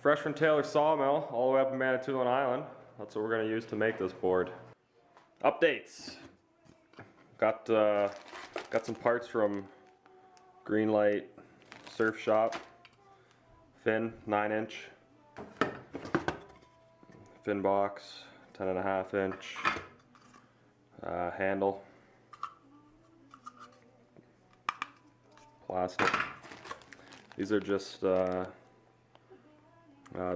fresh from Taylor Sawmill, all the way up in Manitoulin Island. That's what we're going to use to make this board. Updates. Got some parts from Greenlight Surf Shop. Fin, 9-inch. Fin box, 10.5-inch. Handle. Plastic. These are just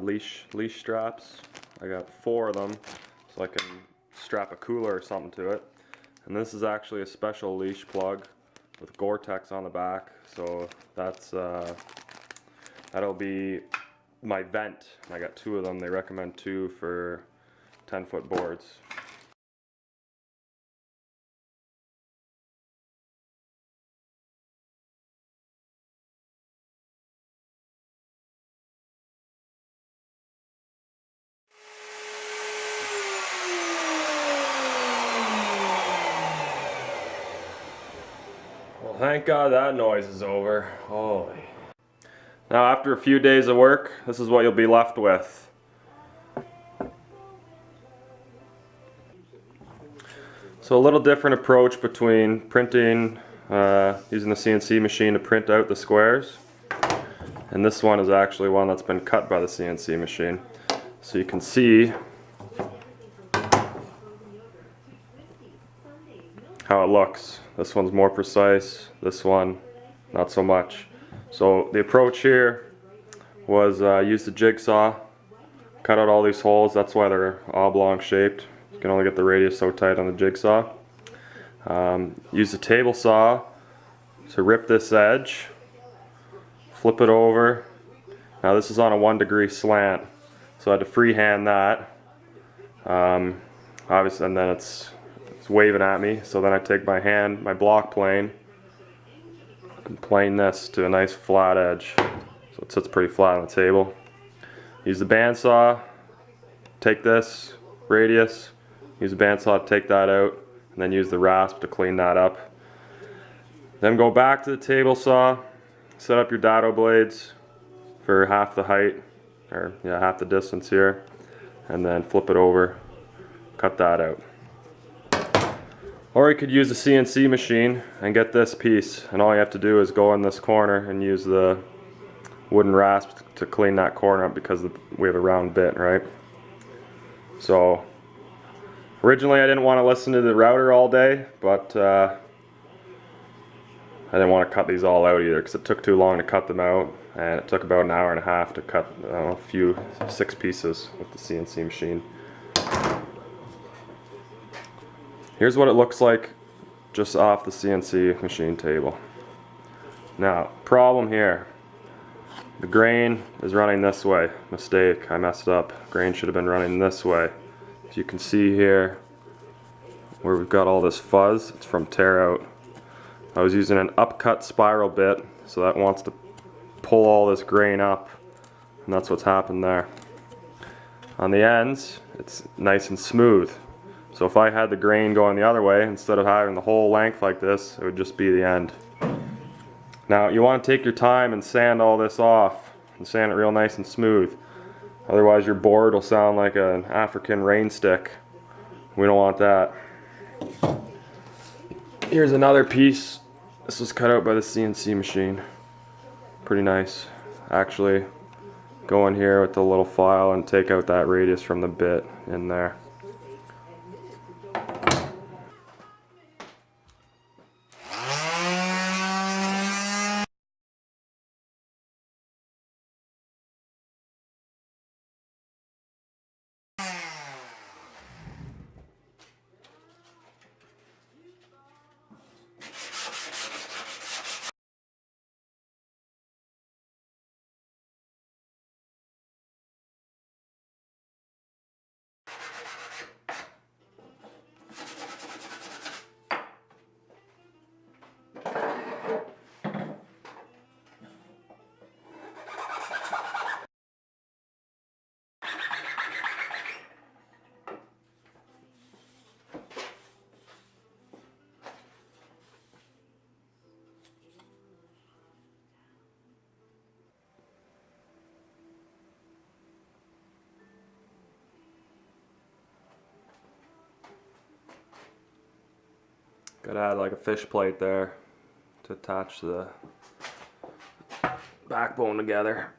leash straps. I got 4 of them so I can strap a cooler or something to it. And this is actually a special leash plug with Gore-Tex on the back. So that's that'll be my vent. I got 2 of them. They recommend 2 for 10-foot boards. Well, thank God that noise is over. Holy. Now after a few days of work, this is what you'll be left with. So a little different approach between printing, using the CNC machine to print out the squares. And this one is actually one that's been cut by the CNC machine. So you can see how it looks. This one's more precise, this one not so much. So the approach here was use the jigsaw, cut out all these holes. That's why they're oblong shaped. You can only get the radius so tight on the jigsaw. Use the table saw to rip this edge, flip it over. Now this is on a 1-degree slant, so I had to freehand that. Obviously, and then it's waving at me, so then I take my block plane, and plane this to a nice flat edge, so it sits pretty flat on the table. Use the bandsaw, take this radius, use the bandsaw to take that out, and then use the rasp to clean that up. Then go back to the table saw, set up your dado blades for half the height, or yeah, half the distance here, and then flip it over, cut that out. Or you could use a CNC machine and get this piece, and all you have to do is go in this corner and use the wooden rasp to clean that corner up, because we have a round bit, right? So originally I didn't want to listen to the router all day, but I didn't want to cut these all out either, because it took too long to cut them out, and it took about an hour and a half to cut, I don't know, 6 pieces with the CNC machine. Here's what it looks like just off the CNC machine table. Now, problem here. The grain is running this way. Mistake, I messed up. Grain should have been running this way. As you can see here, where we've got all this fuzz, it's from tear out. I was using an upcut spiral bit, so that wants to pull all this grain up, and that's what's happened there. On the ends, it's nice and smooth. So if I had the grain going the other way, instead of having the whole length like this, it would just be the end. Now you want to take your time and sand all this off, and sand it real nice and smooth. Otherwise your board will sound like an African rain stick. We don't want that. Here's another piece. This was cut out by the CNC machine. Pretty nice. Actually, go in here with the little file and take out that radius from the bit in there. Gotta add like a fish plate there to attach the backbone together.